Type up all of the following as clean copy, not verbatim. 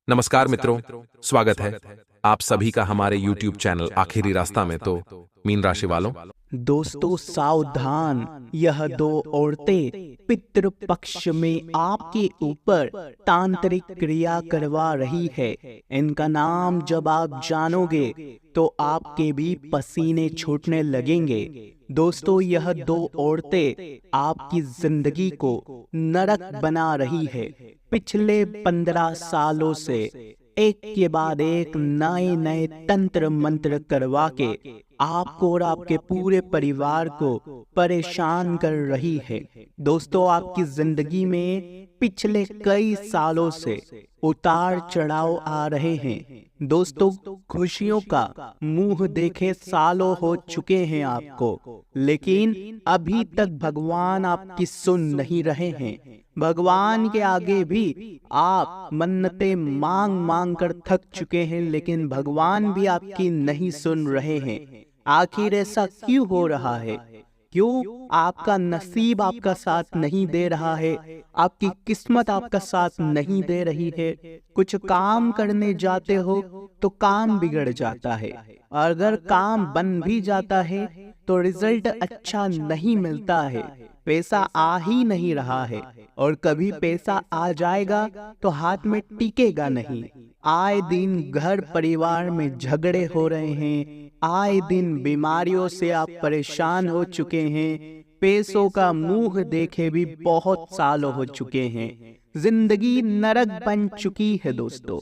नमस्कार मित्रों, स्वागत है आप सभी का हमारे YouTube चैनल आखिरी रास्ता में। तो मीन राशि वालों, दोस्तों सावधान, यह दो औरतें पितृपक्ष में आपके ऊपर तांत्रिक क्रिया करवा रही है। इनका नाम जब आप जानोगे तो आपके भी पसीने छूटने लगेंगे। दोस्तों यह दो औरतें आपकी जिंदगी को नरक बना रही है। पिछले 15 सालों से एक के बाद एक नए नए तंत्र मंत्र करवा के आपको और आपके पूरे परिवार को परेशान कर रही है। दोस्तों आपकी जिंदगी में पिछले कई सालों से उतार चढ़ाव आ रहे हैं। दोस्तों खुशियों का मुंह देखे सालों हो चुके हैं आपको, लेकिन अभी तक भगवान आपकी सुन नहीं रहे हैं। भगवान के आगे भी आप मन्नतें मांग मांग कर थक चुके हैं, लेकिन भगवान भी आपकी नहीं सुन रहे हैं। आखिर ऐसा क्यों हो रहा है? क्यों आपका नसीब आपका साथ नहीं दे रहा है? आपकी किस्मत आपका साथ नहीं दे रही है। कुछ काम करने जाते हो तो काम बिगड़ जाता है, और अगर काम बन भी जाता है तो रिजल्ट अच्छा नहीं मिलता है। पैसा आ ही नहीं रहा है, और कभी पैसा आ जाएगा तो हाथ में टिकेगा नहीं। आए दिन घर परिवार में झगड़े हो रहे हैं, आए दिन बीमारियों से आप परेशान हो चुके हैं। पैसों का मुंह देखे भी बहुत सालों हो चुके हैं। जिंदगी नरक बन चुकी है। दोस्तों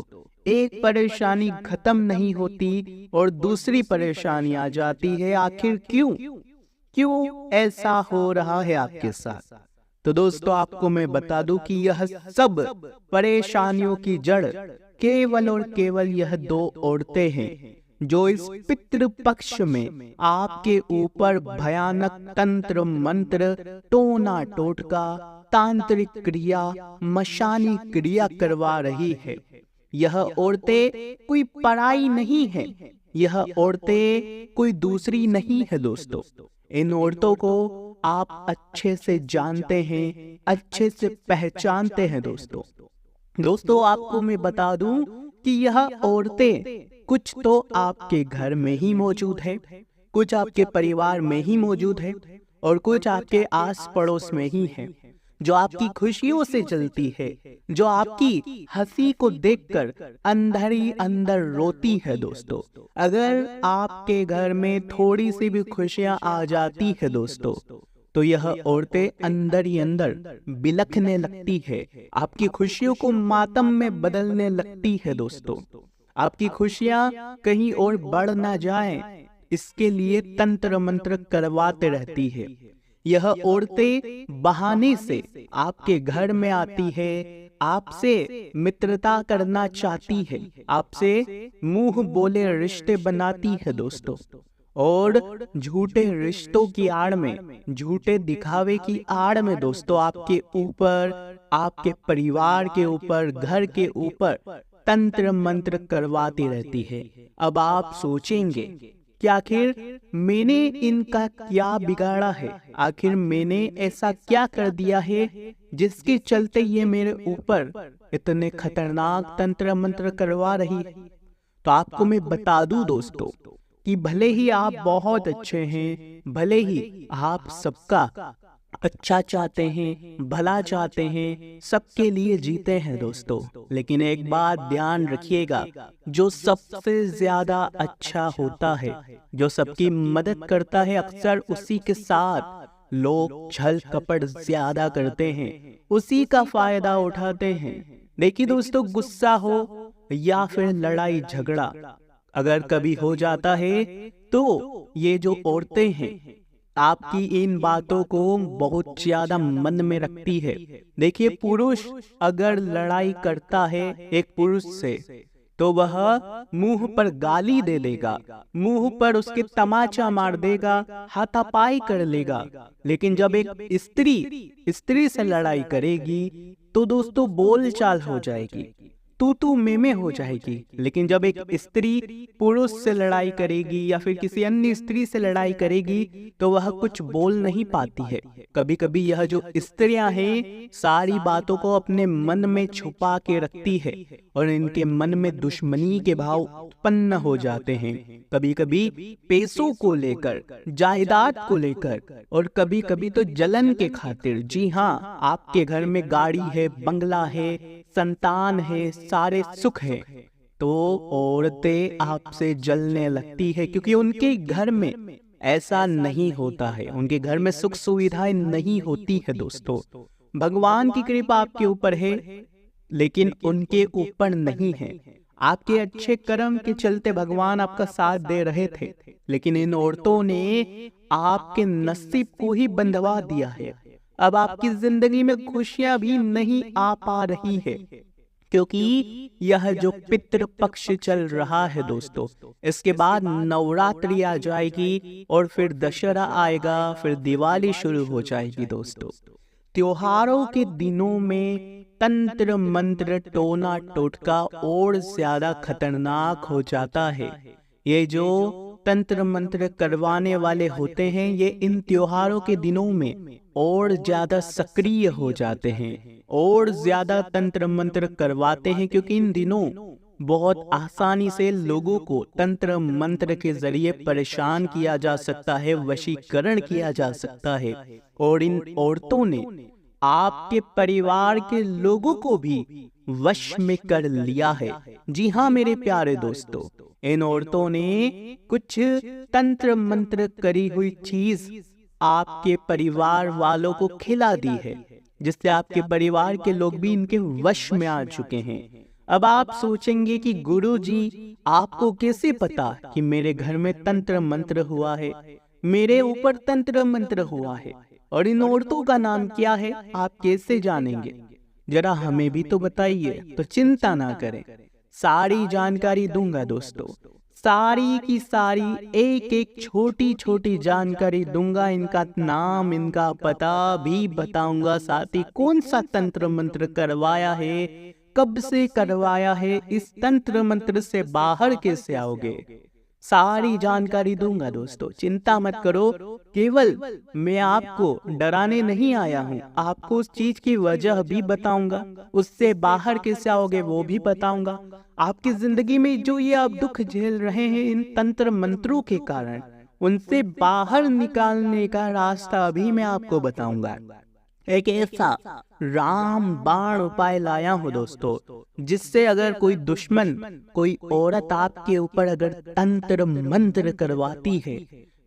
एक परेशानी खत्म नहीं होती और दूसरी परेशानी आ जाती है। आखिर क्यों ऐसा हो रहा है आपके साथ? तो दोस्तों आपको मैं बता दूं कि यह सब परेशानियों की जड़ केवल और केवल यह दो औरतें हैं, जो इस पितृपक्ष में आपके ऊपर भयानक तंत्र मंत्र, टोना टोटका, तांत्रिक क्रिया, मशानी क्रिया करवा रही है। यह औरतें कोई पराई नहीं है, यह औरतें कोई दूसरी नहीं है। दोस्तों इन औरतों को आप अच्छे से जानते हैं, अच्छे से पहचानते हैं। दोस्तों आपको मैं बता दूं कि यह औरतें कुछ तो आपके घर में ही मौजूद है, कुछ आपके परिवार में ही मौजूद है, और कुछ आपके आस पड़ोस में ही है, जो आपकी खुशियों से चलती है, जो आपकी हंसी को देखकर अंदर ही अंदर रोती है। दोस्तों अगर आपके घर में थोड़ी सी भी खुशियां आ जाती है दोस्तों, तो यह औरतें अंदर ही अंदर बिलखने लगती है, आपकी खुशियों को मातम में बदलने लगती है। दोस्तों आपकी खुशियां कहीं और बढ़ ना जाएं, इसके लिए तंत्र मंत्र करवाते रहती है। यह औरतें बहाने से आपके घर में आती है, आपसे मित्रता करना चाहती है, आपसे मुंह बोले रिश्ते बनाती है। दोस्तों और झूठे रिश्तों की आड़ में, झूठे दिखावे की आड़ में दोस्तों आपके ऊपर, आपके परिवार के ऊपर, घर के ऊपर तंत्र मंत्र करवाती रहती है। अब आप सोचेंगे कि आखिर मैंने इनका क्या बिगाड़ा है? आखिर मैंने ऐसा क्या कर दिया है जिसके चलते ये मेरे ऊपर इतने खतरनाक तंत्र मंत्र करवा रही है? तो आपको मैं बता दूं दोस्तों कि भले ही आप बहुत अच्छे हैं, भले ही आप सबका अच्छा चाहते हैं, भला चाहते हैं, सबके लिए जीते हैं दोस्तों, लेकिन एक बात ध्यान रखिएगा, जो सबसे ज्यादा अच्छा होता है, जो सबकी मदद करता है, अक्सर उसी के साथ लोग छल कपट ज्यादा करते हैं, उसी का फायदा उठाते हैं। देखिए दोस्तों गुस्सा हो या फिर लड़ाई झगड़ा अगर कभी हो जाता है, तो ये जो औरतें हैं आपकी इन बातों को बहुत ज्यादा मन में रखती है। देखिए पुरुष अगर लड़ाई करता है एक पुरुष से, तो वह मुंह पर गाली दे देगा, मुंह पर उसके तमाचा मार देगा, हाथापाई कर लेगा। लेकिन जब एक स्त्री से लड़ाई करेगी तो दोस्तों बोलचाल हो जाएगी, तू में हो जाएगी। लेकिन जब एक स्त्री पुरुष से लड़ाई करेगी या फिर किसी अन्य स्त्री से लड़ाई करेगी तो वह कुछ बोल नहीं पाती है। कभी कभी यह जो स्त्रियां हैं सारी बातों को अपने मन में छुपा के रखती है और इनके मन में दुश्मनी के भाव उत्पन्न हो जाते हैं। कभी कभी पैसों को लेकर, जायदाद को लेकर, और कभी कभी तो जलन के खातिर। जी हाँ, आपके घर में गाड़ी है, बंगला है, संतान है, सारे सुख है, तो औरतें आपसे जलने लगती है क्योंकि उनके घर में ऐसा नहीं होता है, उनके घर में सुख सुविधाएं नहीं होती है। दोस्तों, भगवान की कृपा आपके ऊपर है लेकिन उनके ऊपर नहीं है। आपके अच्छे कर्म के चलते भगवान आपका साथ दे रहे थे, लेकिन इन औरतों ने आपके नसीब को ही बंधवा दिया है। अब आपकी जिंदगी में खुशियां भी नहीं आ पा रही है क्योंकि यह जो पितृ पक्ष चल रहा है दोस्तों, इसके बाद नवरात्रि आ जाएगी और फिर दशहरा आएगा, फिर दिवाली शुरू हो जाएगी। दोस्तों, त्योहारों के दिनों में तंत्र मंत्र टोना टोटका और ज्यादा खतरनाक हो जाता है। ये जो तंत्र मंत्र करवाने वाले होते हैं ये इन त्योहारों के दिनों में और ज्यादा सक्रिय हो जाते हैं और ज्यादा तंत्र मंत्र करवाते हैं, क्योंकि इन दिनों बहुत आसानी से लोगों को तंत्र मंत्र के जरिए परेशान किया जा सकता है, वशीकरण किया जा सकता है। और इन औरतों ने आपके परिवार के लोगों को भी वश में कर लिया है। जी हाँ मेरे प्यारे दोस्तों, इन औरतों ने कुछ तंत्र मंत्र करी हुई चीज आपके परिवार वालों को खिला दी है, जिससे आपके परिवार के लोग भी इनके वश में आ चुके हैं। अब आप सोचेंगे कि गुरुजी आपको कैसे पता कि मेरे घर में तंत्र मंत्र हुआ है, मेरे ऊपर तंत्र मंत्र हुआ है, और इन औरतों का नाम क्या है, आप कैसे जानेंगे? जरा हमें भी तो बताइए। तो चिंता ना करें, सारी जानकारी दूंगा दोस्तों, सारी की सारी एक एक छोटी छोटी जानकारी दूंगा। इनका नाम, इनका पता भी बताऊंगा, साथ ही कौन सा तंत्र मंत्र करवाया है, कब से करवाया है, इस तंत्र मंत्र से बाहर कैसे आओगे, सारी जानकारी दूंगा दोस्तों। चिंता मत करो, केवल मैं आपको डराने नहीं आया हूँ, आपको उस चीज की वजह भी बताऊंगा, उससे बाहर कैसे आओगे वो भी बताऊंगा। आपकी जिंदगी में जो ये आप दुख झेल रहे हैं इन तंत्र मंत्रों के कारण, उनसे बाहर निकालने का रास्ता भी मैं आपको बताऊंगा। एक ऐसा राम बाण उपाय लाया हूं दोस्तों, जिससे अगर कोई दुश्मन, कोई औरत आपके ऊपर अगर तंत्र मंत्र करवाती है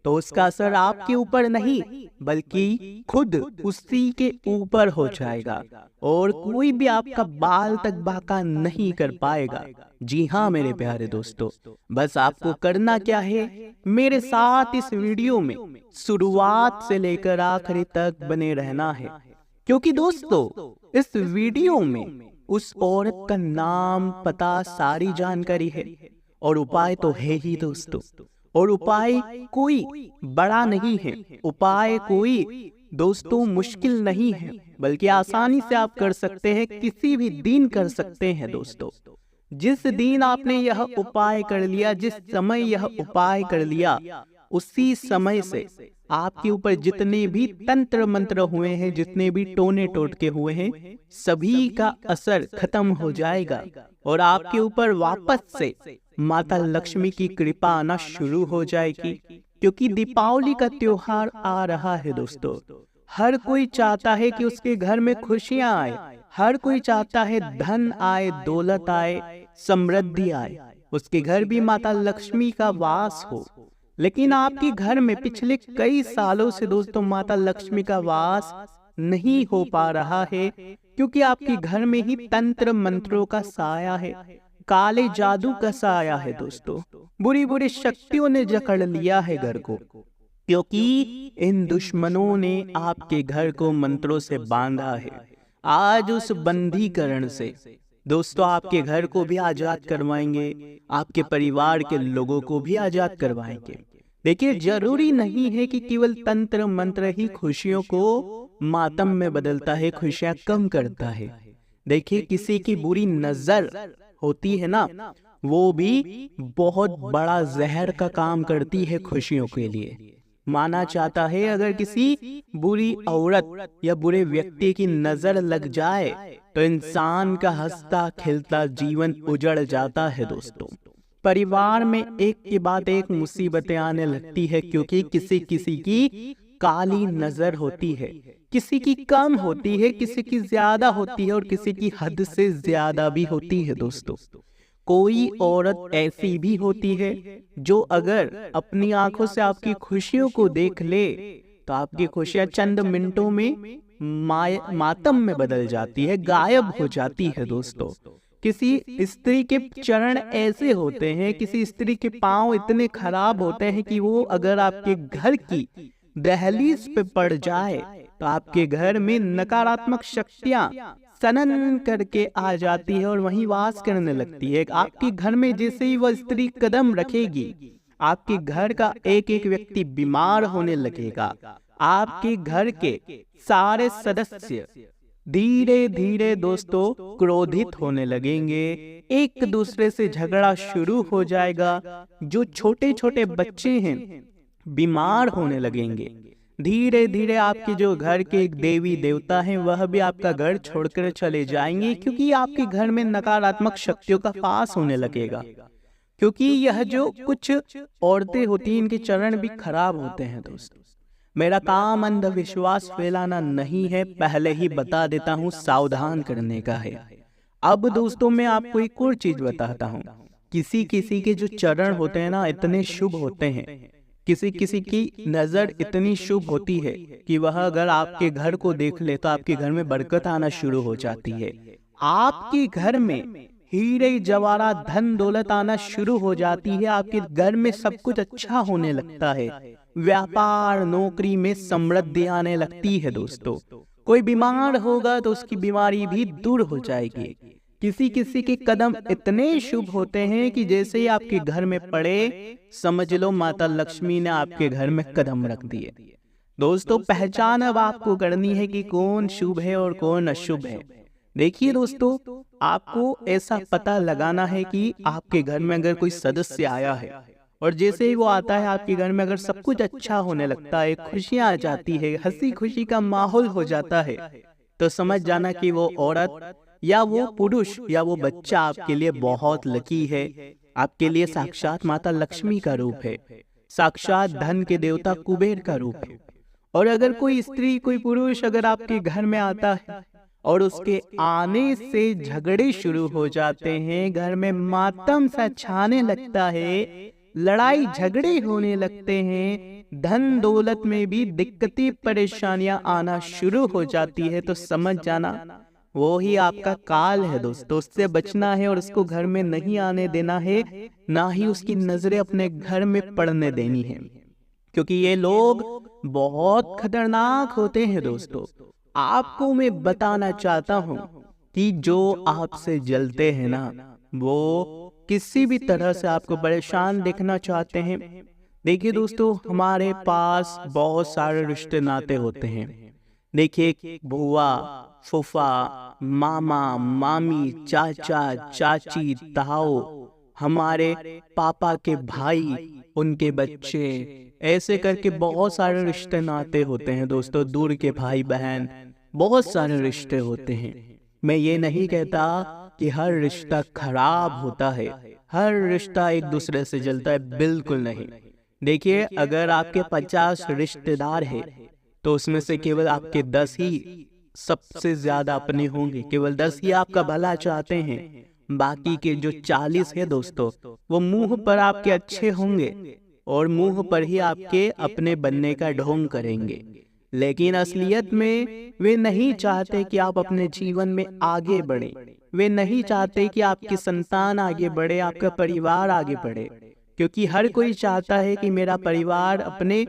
तो उसका असर आपके ऊपर नहीं बल्कि खुद उसी के ऊपर हो जाएगा और कोई भी आपका बाल तक बाका नहीं कर पाएगा। जी हाँ मेरे प्यारे दोस्तों, बस आपको करना क्या है, मेरे साथ इस वीडियो में शुरुआत से लेकर आखिरी तक बने रहना है, क्योंकि दोस्तों इस वीडियो में उस औरत का नाम, पता, सारी जानकारी है और उपाय तो है ही दोस्तों। और उपाय कोई बड़ा नहीं है, उपाय कोई दोस्तों मुश्किल नहीं है, बल्कि आसानी से आप कर सकते हैं, किसी भी दिन कर सकते हैं दोस्तों। जिस दिन आपने यह उपाय कर लिया, जिस समय यह उपाय कर लिया, उसी समय से आपके ऊपर जितने भी तंत्र मंत्र हुए हैं, जितने भी टोने टोटके हुए हैं, सभी का असर खत्म हो जाएगा और आपके ऊपर वापस से माता लक्ष्मी की कृपा आना शुरू हो जाएगी। क्योंकि दीपावली का त्योहार आ रहा है दोस्तों, हर कोई चाहता है कि उसके घर में खुशियां आए, हर कोई चाहता है धन आए, दौलत आए, समृद्धि आए, उसके घर भी माता लक्ष्मी का वास हो। लेकिन आपके घर में पिछले कई सालों से दोस्तों माता लक्ष्मी का वास नहीं हो पा रहा है, क्योंकि आपके घर में ही तंत्र मंत्रों का साया है, काले जादू का साया है दोस्तों। बुरी बुरी शक्तियों ने जकड़ लिया है घर को, क्योंकि इन दुश्मनों ने आपके घर को मंत्रों से बांधा है। आज उस बंधीकरण से दोस्तों आपके घर को भी आजाद करवाएंगे, आपके परिवार के लोगों को भी आजाद करवाएंगे। देखिए, जरूरी नहीं है कि केवल तंत्र मंत्र ही खुशियों को मातम में बदलता है, खुशियां कम करता है। देखिए, किसी की बुरी नजर होती है ना, वो भी बहुत बड़ा जहर का काम करती है खुशियों के लिए। माना जाता है अगर किसी बुरी औरत या बुरे व्यक्ति की नजर लग जाए तो इंसान का हंसता खिलता जीवन उजड़ जाता है दोस्तों। परिवार में एक के बाद एक मुसीबतें आने लगती है, क्योंकि किसी किसी की काली नजर होती है, किसी की कम होती है, किसी की ज्यादा होती है और किसी की हद से ज्यादा भी होती है दोस्तों। कोई औरत ऐसी भी होती है जो अगर अपनी आंखों से आपकी खुशियों को देख ले तो आपकी खुशियां चंद मिनटों में मातम में बदल जाती है, गायब हो जाती है दोस्तों। किसी स्त्री के चरण ऐसे होते हैं, किसी स्त्री के पांव इतने खराब होते हैं कि वो अगर आपके घर की दहलीज पे पड़ जाए तो आपके घर में नकारात्मक शक्तियां सनन करके आ जाती है और वहीं वास करने लगती है। आपके घर में जैसे ही वह स्त्री कदम रखेगी, आपके घर का एक एक व्यक्ति बीमार होने लगेगा। आपके घर के सारे सदस्य धीरे धीरे दोस्तों क्रोधित होने लगेंगे, एक दूसरे से झगड़ा शुरू हो जाएगा। जो छोटे छोटे बच्चे हैं बीमार होने लगेंगे। धीरे धीरे आपके जो घर के एक देवी देवता हैं वह भी आपका घर छोड़कर चले जाएंगे, क्योंकि आपके घर में नकारात्मक शक्तियों का वास होने लगेगा। क्योंकि यह जो कुछ औरतें होती हैं इनके चरण भी खराब होते हैं दोस्तों। मेरा काम अंधविश्वास फैलाना नहीं है, पहले ही बता देता हूँ, सावधान करने का है। अब दोस्तों मैं आपको एक और चीज बताता हूँ। किसी किसी के जो चरण होते हैं ना इतने शुभ होते हैं, किसी किसी की नजर इतनी शुभ होती है कि वह अगर आपके घर को देख ले तो आपके घर में बरकत आना शुरू हो जाती है। आपके घर में हीरे जवाहरात धन दौलत आना शुरू हो जाती है। आपके घर में सब कुछ अच्छा होने लगता है। व्यापार नौकरी में समृद्धि आने लगती है दोस्तों। कोई बीमार होगा तो उसकी बीमारी भी दूर हो जाएगी। किसी किसी के कदम इतने शुभ होते हैं कि जैसे ही आपके घर में पड़े समझ लो माता लक्ष्मी ने आपके घर में कदम रख दिए। दोस्तों पहचान अब आपको करनी है कि कौन शुभ है और कौन अशुभ है। देखिए दोस्तों, आपको ऐसा पता लगाना है कि आपके घर में अगर कोई सदस्य आया है और जैसे ही वो आता है आपके घर में अगर सब कुछ अच्छा होने लगता है, खुशियां आ जाती है, हंसी खुशी का माहौल हो जाता है, तो समझ जाना कि वो औरत या वो पुरुष या वो बच्चा आपके लिए बहुत लकी है। आपके लिए साक्षात माता लक्ष्मी का रूप है, साक्षात धन के देवता कुबेर का रूप है। और अगर कोई स्त्री कोई पुरुष अगर आपके घर में आता है और उसके आने से झगड़े शुरू हो जाते हैं, घर में मातम सा छाने लगता है, लड़ाई झगड़े होने लगते हैं, धन दौलत में भी दिक्कतें परेशानियां आना शुरू हो जाती है, तो समझ जाना वो ही आपका काल है दोस्तों। उससे बचना है और उसको घर में नहीं आने देना है, ना ही उसकी नजरें अपने घर में पड़ने देनी है, क्योंकि ये लोग बहुत खतरनाक होते हैं दोस्तों। आपको मैं बताना चाहता हूँ कि जो आपसे जलते हैं ना वो किसी भी तरह से आपको परेशान देखना चाहते हैं। देखिए दोस्तों, हमारे पास बहुत सारे रिश्ते नाते होते हैं। देखिए बुआ, फूफा, मामा, मामी, चाचा, चाची, ताऊ, हमारे पापा के भाई, उनके बच्चे, ऐसे करके बहुत सारे रिश्ते नाते होते हैं दोस्तों। दूर के भाई बहन, बहुत सारे रिश्ते होते हैं। मैं ये नहीं कहता कि हर रिश्ता खराब होता है, हर रिश्ता एक दूसरे से जलता है, बिल्कुल नहीं। देखिए अगर आपके 50 रिश्तेदार हैं तो उसमें से केवल आपके 10 ही सबसे ज्यादा अपने होंगे, केवल 10 ही आपका भला चाहते हैं। बाकी के जो 40 है दोस्तों वो मुंह पर आपके अच्छे होंगे और मुंह पर ही आपके अपने बनने का ढोंग करेंगे, लेकिन असलियत में वे नहीं चाहते कि आप अपने जीवन में आगे बढ़े। वे नहीं चाहते कि आपकी संतान आगे बढ़े, आपका परिवार आगे बढ़े, क्योंकि हर कोई चाहता है कि मेरा परिवार अपने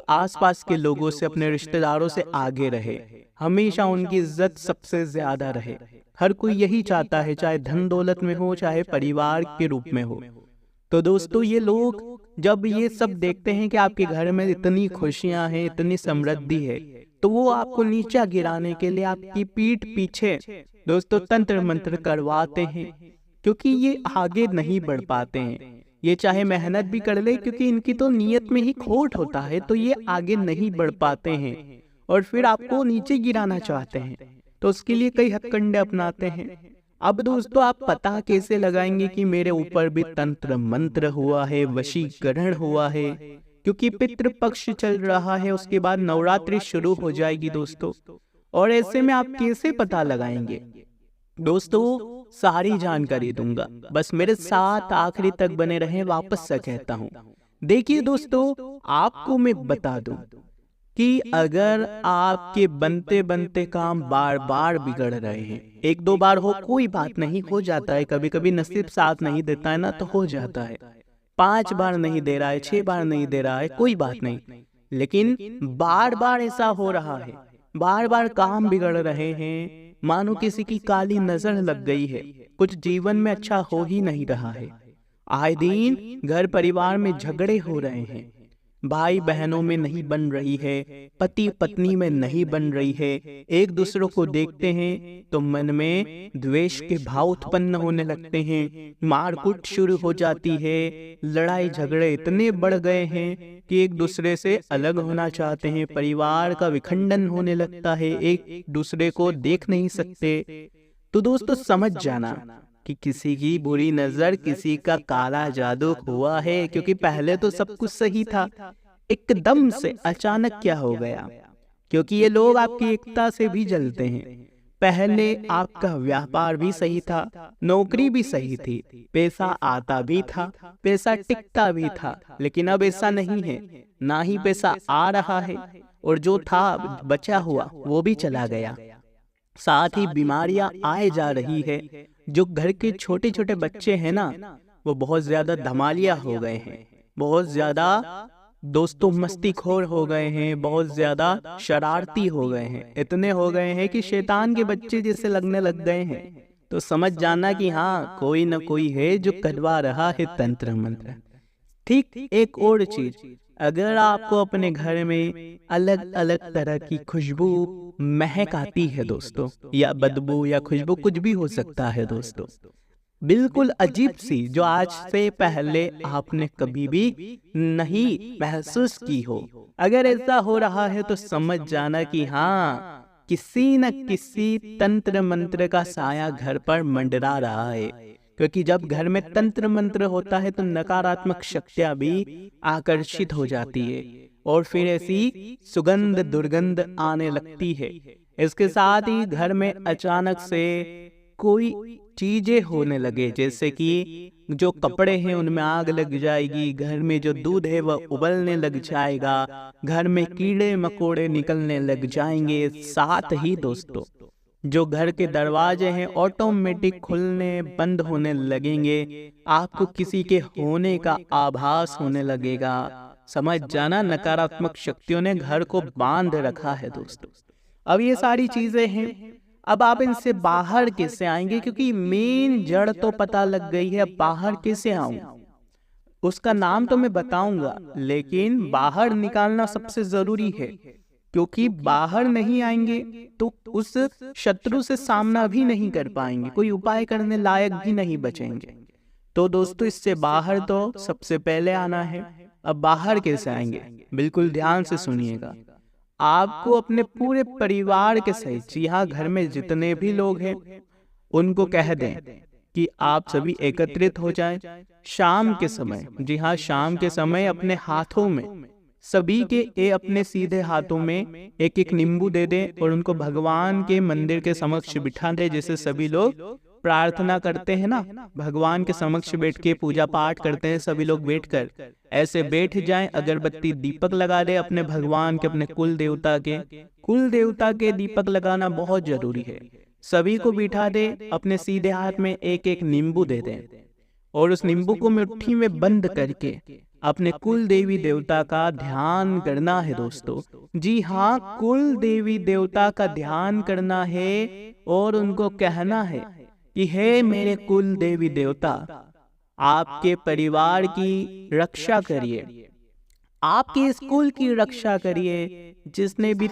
आसपास के लोगों से, अपने रिश्तेदारों से आगे रहे, हमेशा उनकी इज्जत सबसे ज्यादा रहे। हर कोई यही चाहता है, चाहे धन दौलत में हो चाहे परिवार के रूप में हो। तो दोस्तों ये लोग जब ये सब देखते हैं कि आपके घर में इतनी खुशियां हैं, इतनी समृद्धि है, तो वो आपको नीचा गिराने के लिए आपकी पीठ पीछे दोस्तों तंत्र मंत्र करवाते हैं। क्योंकि ये आगे नहीं बढ़ पाते हैं। ये चाहे मेहनत भी कर ले, क्योंकि इनकी तो नीयत में ही खोट होता है, तो ये आगे नहीं बढ़ पाते हैं और फिर आपको नीचे गिराना चाहते हैं, तो उसके लिए कई हथकंडे अपनाते हैं। अब दोस्तों, आप पता कैसे लगाएंगे कि मेरे ऊपर भी तंत्र मंत्र हुआ है, वशीकरण हुआ है? क्योंकि पितृपक्ष चल रहा है, उसके बाद नवरात्रि शुरू हो जाएगी दोस्तों। और ऐसे में आप कैसे पता लगाएंगे दोस्तों? सारी जानकारी दूंगा, बस मेरे साथ आखिरी तक बने रहें। वापस से कहता हूँ, देखिए दोस्तों, आपको मैं बता दूं कि अगर आपके बनते बनते काम बार बार बिगड़ रहे हैं, एक दो बार हो कोई बात नहीं, हो जाता है, कभी कभी नसीब साथ नहीं देता है ना, तो हो जाता है। 5 बार नहीं दे रहा है, 6 बार नहीं दे रहा है, कोई बात नहीं, लेकिन बार बार ऐसा हो रहा है, बार बार काम बिगड़ रहे हैं, मानो किसी की काली नजर लग गई है, कुछ जीवन में अच्छा हो ही नहीं रहा है। आए दिन घर परिवार में झगड़े हो रहे हैं, भाई बहनों में नहीं बन रही है, पति पत्नी में नहीं बन रही है, एक दूसरों को देखते हैं तो मन में द्वेष के भाव उत्पन्न होने लगते हैं, मारकूट शुरू हो जाती है, लड़ाई झगड़े इतने बढ़ गए हैं कि एक दूसरे से अलग होना चाहते हैं, परिवार का विखंडन होने लगता है, एक दूसरे को देख नहीं सकते। तो दोस्तों, समझ जाना कि किसी की बुरी नजर, किसी का काला जादू हुआ है, क्योंकि पहले तो सब कुछ सही था, एकदम से अचानक क्या हो गया? क्योंकि ये लोग आपकी एकता से भी जलते हैं। पहले आपका व्यापार भी सही था, नौकरी भी सही थी, पैसा आता भी था, पैसा टिकता भी था, लेकिन अब ऐसा नहीं है, ना ही पैसा आ रहा है और जो था बचा हुआ वो भी चला गया। साथ ही बीमारियां आए जा रही है। जो घर के छोटे छोटे बच्चे हैं ना, वो बहुत ज्यादा धमालिया हो गए हैं, बहुत ज्यादा दोस्तों मस्तीखोर हो गए हैं, बहुत ज्यादा शरारती हो गए हैं, इतने हो गए हैं कि शैतान के बच्चे जैसे लगने लग गए हैं। तो समझ जाना कि हाँ, कोई न कोई है जो करवा रहा है तंत्र मंत्र। ठीक एक और चीज, अगर आपको अपने घर में अलग अलग तरह की खुशबू महक आती है दोस्तों, या बदबू या खुशबू, कुछ भी हो सकता है दोस्तों, बिल्कुल अजीब सी, जो आज से पहले आपने कभी भी नहीं महसूस की हो, अगर ऐसा हो रहा है तो समझ जाना कि हाँ, किसी न किसी तंत्र मंत्र का साया घर पर मंडरा रहा है। क्योंकि जब घर में तंत्र मंत्र होता है तो नकारात्मक शक्तियां भी आकर्षित हो जाती है और फिर ऐसी सुगंध दुर्गंध आने लगती है। इसके साथ ही घर में अचानक से कोई चीजें होने लगे, जैसे कि जो कपड़े हैं उनमें आग लग जाएगी, घर में जो दूध है वह उबलने लग जाएगा, घर में कीड़े मकोड़े निकलने लग जाएंगे। साथ ही दोस्तों, जो घर के दरवाजे हैं ऑटोमेटिक खुलने बंद होने लगेंगे, आपको किसी के होने का आभास होने लगेगा। समझ जाना, नकारात्मक शक्तियों ने घर को बांध रखा है दोस्तों। अब ये सारी चीजें हैं, अब आप इनसे बाहर कैसे आएंगे? क्योंकि मेन जड़ तो पता लग गई है, अब बाहर कैसे आऊं उसका नाम तो मैं बताऊंगा, लेकिन बाहर निकालना सबसे जरूरी है। क्योंकि बाहर नहीं आएंगे तो उस शत्रु से सामना भी नहीं कर पाएंगे, कोई उपाय करने लायक भी नहीं बचेंगे। तो दोस्तों, इससे बाहर तो सबसे पहले आना है। अब बाहर कैसे आएंगे? बिल्कुल ध्यान से सुनिएगा। आपको अपने पूरे परिवार के सहित, जी हाँ, घर में जितने भी लोग हैं उनको कह दें कि आप सभी एकत्रित हो जाएं शाम के समय। जी हाँ, शाम के समय अपने हाथों में, सभी के अपने सीधे हाथों में एक एक नींबू दे दें और उनको भगवान के मंदिर के समक्ष बिठा दें। जैसे सभी लोग प्रार्थना करते हैं ना, भगवान के समक्ष बैठ के पूजा पाठ करते हैं, सभी लोग बैठकर ऐसे बैठ जाएं। अगरबत्ती दीपक लगा दे अपने भगवान के, अपने कुल देवता के दीपक लगाना बहुत जरूरी है। सभी को बिठा दे, अपने सीधे हाथ में एक एक नींबू दे दें और उस नींबू को मुट्ठी में बंद करके अपने कुल देवी देवता का ध्यान करना है दोस्तों। जी हाँ, कुल देवी देवता का ध्यान करना है और उनको कहना है कि हे मेरे कुल देवी देवता, आपके परिवार की रक्षा करिए, आपके स्कूल की रक्षा करिए। जिसने भी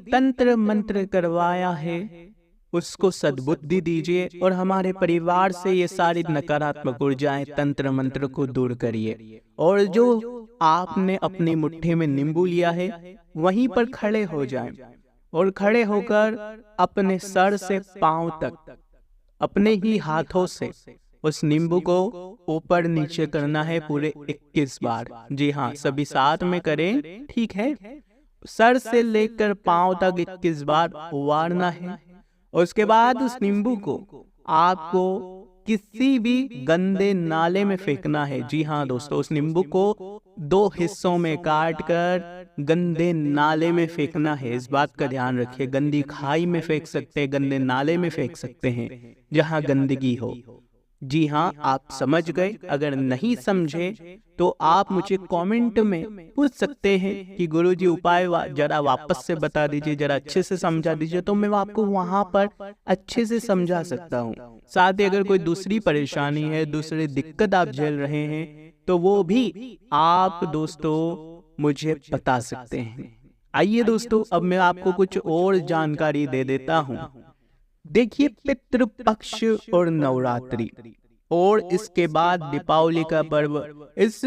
तंत्र मंत्र करवाया है उसको सद्बुद्धि दीजिए और हमारे परिवार से ये सारी नकारात्मक ऊर्जाएं, तंत्र मंत्र को दूर करिए। और जो आपने अपनी मुट्ठी में नींबू लिया है वहीं पर खड़े हो जाएं और खड़े होकर अपने सर से पांव तक अपने ही हाथों से उस नींबू को ऊपर नीचे करना है पूरे 21 बार। जी हाँ, सभी साथ में करें, ठीक है। सर से लेकर पांव तक 21 बार उबारना है। उसके बाद उस नींबू को आपको किसी भी गंदे नाले में फेंकना है। जी हाँ दोस्तों, उस नींबू को 2 हिस्सों में काट कर गंदे नाले में फेंकना है। इस बात का ध्यान रखिए। गंदी खाई में फेंक सकते हैं, गंदे नाले में फेंक सकते हैं, जहाँ गंदगी हो। जी हाँ, आप समझ गए। अगर नहीं समझे तो आप मुझे कमेंट में पूछ सकते हैं कि गुरुजी उपाय जरा वापस से बता दीजिए, जरा अच्छे से समझा दीजिए, तो मैं आपको वहां पर अच्छे से समझा सकता हूँ। साथ ही अगर कोई दूसरी परेशानी है, दूसरी दिक्कत आप झेल रहे हैं, तो वो भी आप दोस्तों मुझे बता सकते हैं। आइए दोस्तों, अब मैं आपको कुछ और जानकारी दे देता हूँ। देखिए, पितृपक्ष और नवरात्रि और इसके बाद दीपावली का पर्व, इस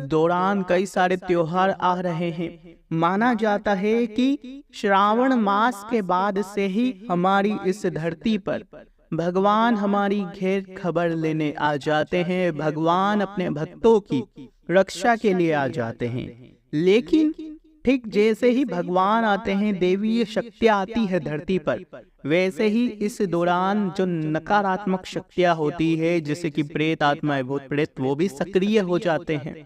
दौरान कई सारे त्योहार आ रहे हैं। माना जाता है कि श्रावण मास के बाद से ही हमारी इस धरती पर भगवान हमारी घेर खबर लेने आ जाते हैं। भगवान अपने भक्तों की रक्षा के लिए आ जाते हैं। लेकिन ठीक जैसे ही भगवान आते हैं, देवी शक्तियाँ आती है धरती पर, वैसे ही इस दौरान जो नकारात्मक शक्तियाँ होती है, जैसे कि प्रेत आत्माएं, भूत प्रेत, वो भी सक्रिय हो जाते हैं।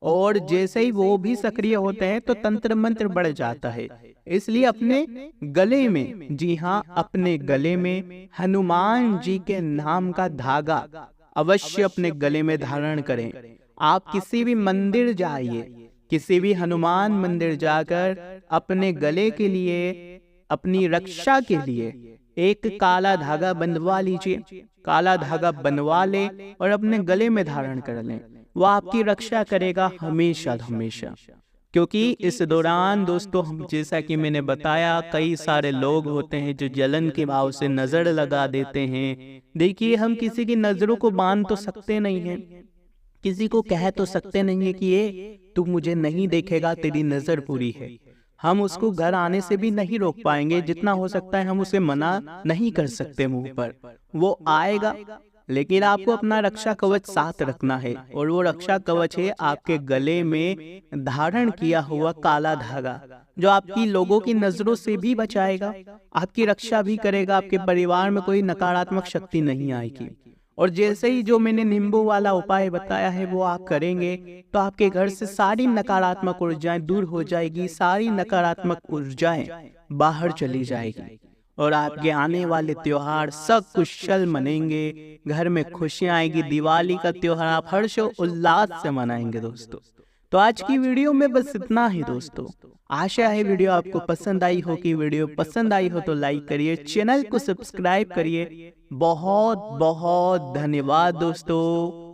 और जैसे ही वो भी सक्रिय होते हैं तो तंत्र मंत्र बढ़ जाता है। इसलिए अपने गले में, जी हाँ, अपने गले में हनुमान जी के नाम का धागा अवश्य अपने गले में धारण करें। आप किसी भी मंदिर जाइए, किसी भी हनुमान मंदिर जाकर अपने गले के लिए, अपनी रक्षा के लिए एक काला धागा बंधवा लीजिए। काला धागा बनवा ले और अपने गले में धारण कर लें। वो आपकी रक्षा करेगा हमेशा हमेशा। क्योंकि इस दौरान दोस्तों, हम जैसा कि मैंने बताया, कई सारे लोग होते हैं जो जलन के भाव से नजर लगा देते हैं। देखिए, हम किसी की नजरों को बांध तो सकते नहीं हैं, किसी को कह तो सकते नहीं है कि ये तू मुझे नहीं देखेगा, तेरी नजर पूरी है। हम उसको घर आने से भी नहीं रोक पाएंगे। जितना हो सकता है हम उसे मना नहीं कर सकते मुंह पर, वो आएगा। लेकिन आपको अपना रक्षा कवच साथ रखना है, और वो रक्षा कवच है आपके गले में धारण किया हुआ काला धागा, जो आपकी लोगों की नजरों से भी बचाएगा, आपकी रक्षा भी करेगा। आपके परिवार में कोई नकारात्मक शक्ति नहीं आएगी। और जैसे ही जो मैंने नींबू वाला उपाय बताया है वो आप करेंगे तो आपके घर से सारी नकारात्मक ऊर्जाएं दूर हो जाएगी, सारी नकारात्मक ऊर्जाएं बाहर चली जाएगी, और आपके आने वाले त्योहार सब कुशल मनेंगे। घर में खुशियां आएगी। दिवाली का त्योहार आप हर्ष और उल्लास से मनाएंगे दोस्तों। तो आज की वीडियो में बस इतना ही दोस्तों। आशा है वीडियो आपको पसंद आई हो। कि वीडियो पसंद आई हो तो लाइक करिए, चैनल को सब्सक्राइब करिए। बहुत बहुत धन्यवाद दोस्तों।